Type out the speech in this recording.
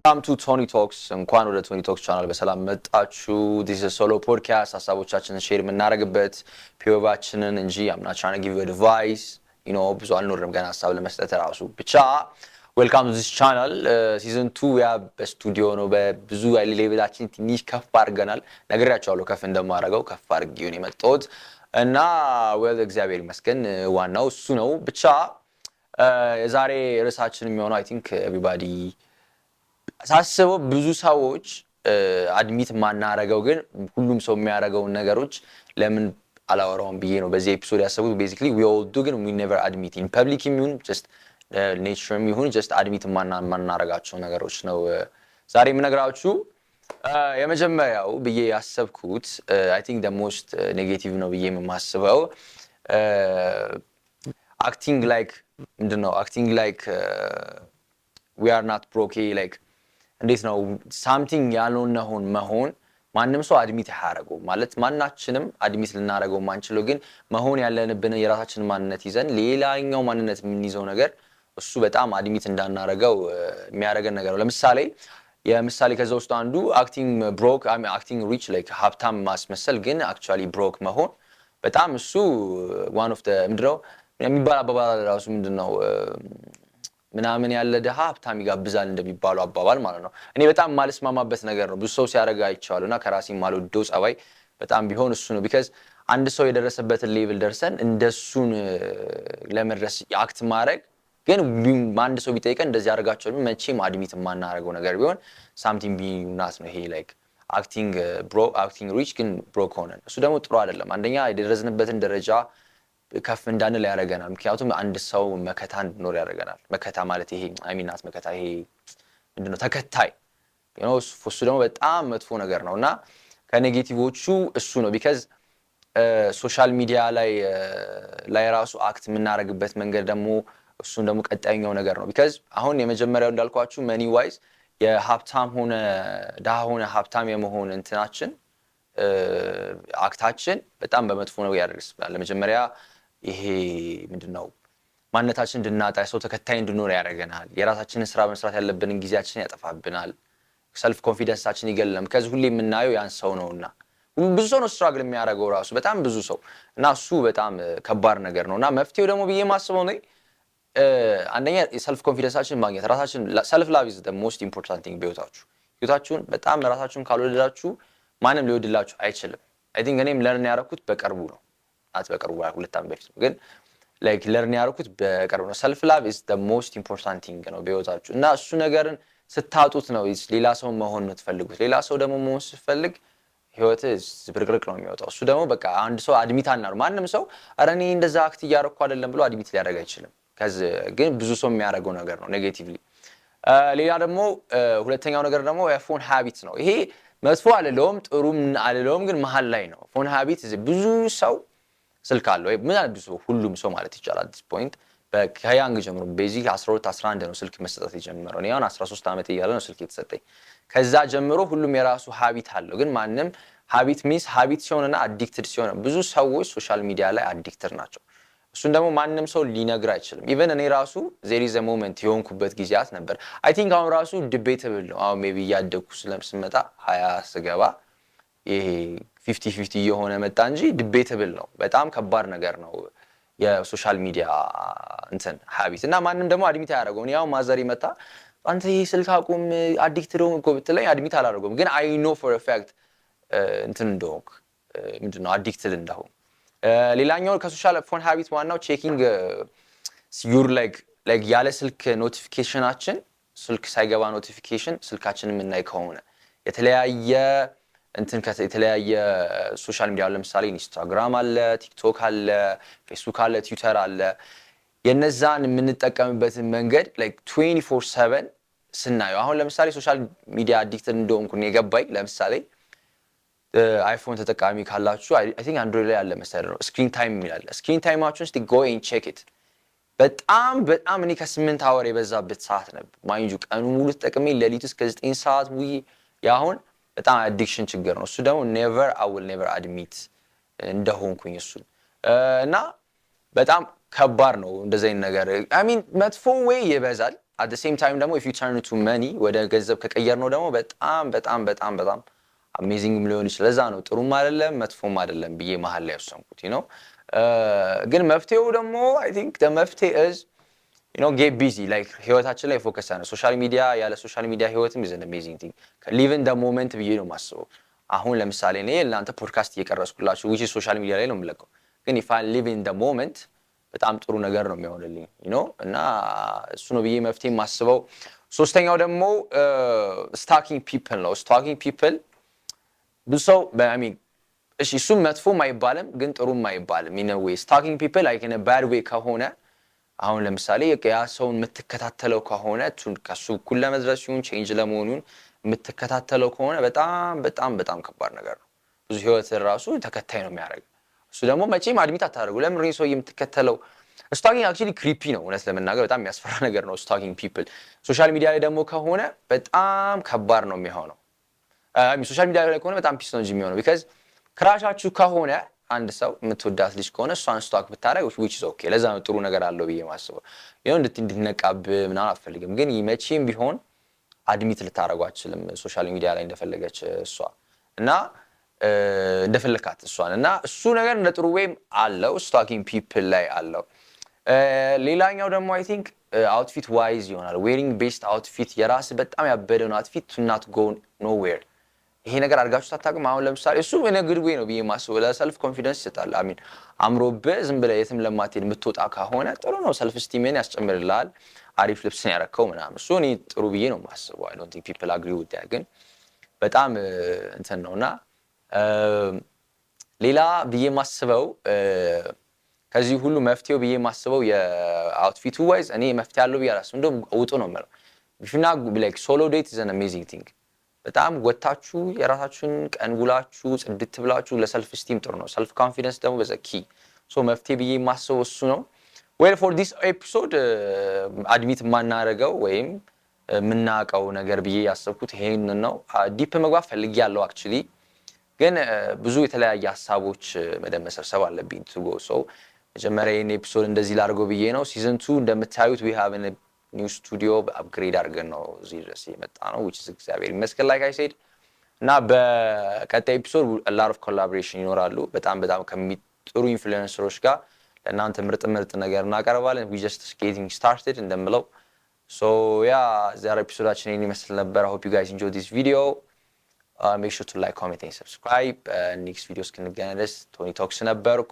Welcome to Tony Talks እንኳን ወደ Tony Talks ቻናል በሰላም መጣችሁ። This is a solo podcast ሐሳቦቻችንን ሼር የምናደርግበት ፒዮባችንን እንጂ I'm not trying to give you advice, ብዙ አልኖርም ገና ሐሳብ ለመስጠት ራሱ ብቻ welcome to this channel season 2 ያ በስቱዲዮ ነው በብዙ ሌቭላችን ትንሽ ከፍ አድርገናል ነግሬያችኋለሁ ከፍ እንደማደርገው ከፍ አድርጌው ነው የመጣሁት እና እግዚአብሔር ይመስገን ዋናው እሱ ነው ብቻ የዛሬ ርዕሳችን የሚሆነው I think everybody ሳስበው ብዙ ሰዎች አድሚት ማናረጋው ግን ሁሉም ሰው የሚያረጋው ነገሮች ለምን አላወራውም ብዬ ነው በዚህ ኤፒሶድ ያሰቡት basically we all do ግን we never admit in public immune just nature immune just admit ማናረጋቸው ነገሮች ነው ዛሬ የምነግራችሁ የመጀመሪያው ብዬ ያሰብኩት I think the most negative ነው ብዬ የማስበው acting like acting like we are not broke like እንዴት ነው something ያልሆነውን መሆን ማንንም ሰው አድሚት ያደርገው ማለት ማናችንም አድሚት ልናደርገው ማንችለው ግን መሆን ያለንብን የራሳችን ማንነት ይዘን ሌላኛው ማንነት የምንይዘው ነገር እሱ በጣም አድሚት እንዳናረጋው የሚያደርገን ነገር ነው ለምሳሌ የምሳሌ ከዛው ውስጥ አንዱ acting broke acting rich like ሀብታም ማስመሰል ግን actually broke መሆን በጣም እሱ one of the ምንድነው የሚባል አባባል ራሱ ምንድነው ምናምን ያለ ደሃ ሀብታም ይጋብዛል እንደሚባለው አባባል ማለት ነው እኔ በጣም ማልስማማበት ነገር ነው ብዙ ሰው ሲያረጋ አይቻለውና ከራሴ ማልወደው ጸባይ በጣም ቢሆን እሱ ነው because አንድ ሰው የደረሰበትን ሌቭል ደርሰን እንደሱን ለመድረስ አክት ማድረግ ግን አንድ ሰው ቢጠይቀን እንደዚህ ያረጋቸው መቼም አድሚት ማናረገው ነገር ቢሆን something being not ነው ይሄ like acting rich ግን broke ሆነን እሱ ደግሞ ጥሩ አይደለም አንደኛ የደረስንበትን ደረጃ ከፍ እንዳንል ያረጋናል ምክንያቱም አንድ ሰው መከታ እንድኖር ያረጋናል መከታ ማለት ይሄ አይሚናት መከታ ይሄ ምንድነው ተከታይ እሱ ደግሞ በጣም መጥፎ ነገር ነውና ከኔጌቲቮቹ እሱ ነው because ሶሻል ሚዲያ ላይ ራሱ አክት የምናረግበት መንገድ ደግሞ እሱን ደግሞ ቀጣይኛው ነገር ነው because አሁን የመጀመሪያው እንዳልኳችሁ money wise የሀብታም ሆነ ደሃ ሆነ ሀብታም የመሆን እንትናችን አክታችን በጣም በመጥፎ ነው ያደርሳል ለመጀመሪያ ይሄ ምንድነው ማንነታችን እንድናጣ ሰው ተከታይ እንድኖር ያረጋናል የራሳችንን ስራ መስራት ያለብንን ጊዜያችንን ያጠፋብናል self confidence-አችን ይገለለም ከዚህ ሁሌ የምናየው ያን ሰው ነውና ብዙ ሰው ነው ስትራግል የሚያረጋው ራሱ በጣም ብዙ ሰው እና እሱ በጣም ከባድ ነገር ነውና መፍትሄው ደግሞ ብዬ ማስበው ነው አንደኛ self confidence-አችን ማግኘት ራሳችን self love is the most important thing በህይወታችሁን በጣም ራሳችሁን ካልወደዳችሁ ማንም ሊወድላችሁ አይችልም I think እኔም ለርን ያረኩት በቅርቡ ነው በቅርቡ ሁለት ዓመት በፊት ግን like ለርን ያረኩት በቅርቡ ነው self love is the most important thing ነው በህይወታችሁ እና እሱ ነገርን ስታጡት ነው ሌላ ሰው መሆን ነው ትፈልጉት ሌላ ሰው ደግሞ መሆን ሲፈልግ ህይወት ዝብርቅርቅ ነው የሚወጣው እሱ ደግሞ በቃ አንድ ሰው አድሚት አናር ማንንም ሰው አረ እኔ እንደዛ አክት ያረኩ አይደለም ብሎ አድሚት ሊያደርግ አይችልም ግን ብዙ ሰው የሚያደርገው ነገር ነው ኔጌቲቭሊ ሌላ ደግሞ ሁለተኛው ነገር ደግሞ የፎን ሃቢት ነው ይሄ መጥፎ አይደለም ጥሩም አይደለም ግን መሃል ላይ ነው ፎን ሃቢት ብዙ ሰው ስልክ አለው ምን አዲስ ሁሉም ሰው ማለት ይቻላል this point በከያንግ ጀምሮ ቤዚክ 12 11 ነው ስልክ መስጠት የጀመረው እኔ አሁን 13 ዓመት እያለ ነው ስልክ የተሰጠኝ ከዛ ጀምሮ ሁሉም የራሱ ሃቢት አለው ግን ማንንም ሃቢት ሲሆንና አዲክትድ ሲሆን ብዙ ሰዎች ሶሻል ሚዲያ ላይ አዲክትድ ናቸው እሱን ደግሞ ማንንም ሰው ሊነግር አይችልም even እኔ ራሱ there is a moment የሆንኩበት ጊዜያት ነበር I think አሁን ራሱ debatable ነው አሁን maybe ያደኩ ስለምስመጣ 20 ስገባ ይሄ 50-50 የሆነ መጣ እንጂ debatable ነው በጣም ከባድ ነገር ነው የሶሻል ሚዲያ እንትን ሃቢት እና ማንንም ደግሞ አድሚት አያደርገውም ያው ማዘር ይመጣ አንተ ይሄ ስልክ አቁም አዲክትድ ሆንኩ ብትለኝ አድሚት አላደርገውም ግን I know for a fact እንትን እንደሆንኩ ምንድነው አዲክትድ እንደሆንኩ ሌላኛው ከሶሻል ፎን ሃቢት ዋናው ቼኪንግ your like ያለ ስልክ ኖቲፊኬሽናችን ስልክ ሳይገባ ኖቲፊኬሽን ስልካችንን የምናይ ከሆነ የተለያየ የተለያየ ሶሻል ሚዲያ ለምሳሌ ኢንስታግራም አለ ቲክቶክ አለ ፌስቡክ አለ ትዊተር አለ የነዛን የምንጠቀምበት መንገድ like 24/7 ስናየው አሁን ለምሳሌ ሶሻል ሚዲያ አዲክትድ እንደሆንኩ ነው የገባኝ ለምሳሌ አይፎን ተጠቃሚ ካላችሁ I think አንድሮይድ ላይ ያለ መሰለኝ ነው ስክሪን ታይም ይላል ስክሪን ታይማችሁን እስቲ go and check it በጣም እኔ ከ8 አወር የበዛበት ሰዓት ነበር ማይንጁ ቀኑ ሙሉ ተጠቅሜ ሌሊት እስከ 9 ሰዓት ውይ ያሁን በጣም አዲክሽን ችግር ነው እሱ ደግሞ I will never admit እንደሆንኩኝ እሱ እና በጣም ከባድ ነው እንደዚህ አይነት ነገር I mean መጥፎ ወይ ይበዛል at the same time ደግሞ if you turn it to money ወደ ገንዘብ ከቀየር ነው ደግሞ በጣም አሜዚንግም ሊሆን ይችላል ለዛ ነው ጥሩም አይደለም መጥፎም አይደለም ብዬ መሃል ላይ ያሰንኩት ግን መፍትሄው ደግሞ I think the መፍትሄ is get busy like ህይወታችን ላይ ፎከስ አድርገን ሶሻል ሚዲያ ያለ ሶሻል ሚዲያ ህይወትም is an amazing thing live in the moment ብዬ ነው ማስበው አሁን ለምሳሌ እኔ ለአንተ ፖድካስት እየቀረስኩላችሁ which is ሶሻል ሚዲያ ላይ ነው የምለቀው ግን if I live in the moment በጣም ጥሩ ነገር ነው የሚሆንልኝ እና እሱ ነው ብዬ መፍትሄ ማስበው ሶስተኛው ደግሞ stalking people ነው stalking people ብዙ ሰው I mean እሺ እሱ መጥፎም አይባልም ግን ጥሩም አይባልም in a way stalking people like in a bad way ከሆነ አሁን ለምሳሌ ያ ሰውን የምትከታተለው ከሆነ ከሱ እኩል ለመድረስ ይሁን ቼንጅ ለመሆኑን የምትከታተለው ከሆነ በጣም ከባድ ነገር ነው ብዙ ህይወት ራሱ ተከታይ ነው የሚያደርገው እሱ ደግሞ መቼም አድሚት አታደርጉ ለምን ነው ሰው የምትከተለው stalking actually creepy ነው እውነት ለመናገር በጣም የሚያስፈራ ነገር ነው stalking people ሶሻል ሚዲያ ላይ ደግሞ ከሆነ በጣም ከባድ ነው የሚሆነው ሶሻል ሚዲያ ላይ ከሆነ በጣም ፒስ ነው የሚሆነው because ክራሻችሁ ከሆነ አንድ ሰው የምትወዳት ልጅ ከሆነ እሷን ስቶክ ብታረግ which is okay ለዛ ነው ጥሩ ነገር አለው ብዬ ማስበው እንድትነቃብ ምናምን አፈልግም ግን መቼም ቢሆን አድሚት ልታረጋው አትችልም ሶሻል ሚዲያ ላይ እንደፈለገች እሷ እና እንደፈለካት እሷን እና እሱ ነገር እንደ ጥሩ ወይም አለው stalking people ላይ አለው ሌላኛው ደግሞ I think outfit wise ይሆናል wearing based outfit የራስ በጣም ያበደውን outfit to not go nowhere ይሄ ነገር አድርጋችሁ ታጣቁም አሁን ለምሳሌ እሱ እኔ good way ነው ብዬ ማስበው ለሰልፍ ኮንፊደንስ ይሰጣል I mean አምሮብህ ዝም ብለህ የትም ለማትሄድ የምትወጣ ከሆነ ጥሩ ነው ሰልፍ ስቲምን ያስጨምርልሃል አሪፍ ልብስን ያረከው ምናምን እሱ እኔ ጥሩ ብዬ ነው ማስበው I don't think people agree with that ግን በጣም እንትን ነውና ሌላ ብዬ ማስበው ከዚህ ሁሉ መፍትሄው ብዬ ማስበው የአውትፊቱ ዋይዝ እኔ መፍትሄ አለው ብዬ አላስብም እንደውም ውጡ ነው ማለት if you not like solo date is an amazing thing በጣም ወጣችሁ የራሳችሁን ቀን ውላችሁ ጽድት ብላችሁ ለሰልፍ ስቲም ጥሩ ነው ሰልፍ ኮንፊደንስ ደግሞ በዛ ኪ ሶ መፍትሄ ብዬ ማስበው እሱ ነው well for this episode አድሚት ማናረገው ወይም ምናቀው ነገር ብዬ ያሰብኩት ይሄን ነው ዲፕ መግባት ፈልጊያለሁ actually ግን ብዙ የተለያየ ሐሳቦች መደመሰብሰብ አለብኝ to go so መጀመሪያ ይሄን ኤፒሶድ እንደዚህ ላርገው ብዬ ነው season 2 እንደምታዩት we have a new studio upgrade አድርገን ነው እዚህ ድረስ የመጣ ነው which is እግዚአብሔር ይመስገን like I said እና በቀጣይ ኤፒሶድ a lot of collaboration ይኖራሉ በጣም ከሚጥሩ ኢንፍሉዌንሰሮች ጋር ለእናንተ ምርጥ ነገር እናቀርባለን we just getting started እንደምለው so yeah ዛሬ ኤፒሶዳችን ይሄን ይመስል ነበር I hope you guys enjoyed this video make sure to like comment and subscribe next videos can again this Tony Talks ነበርኩ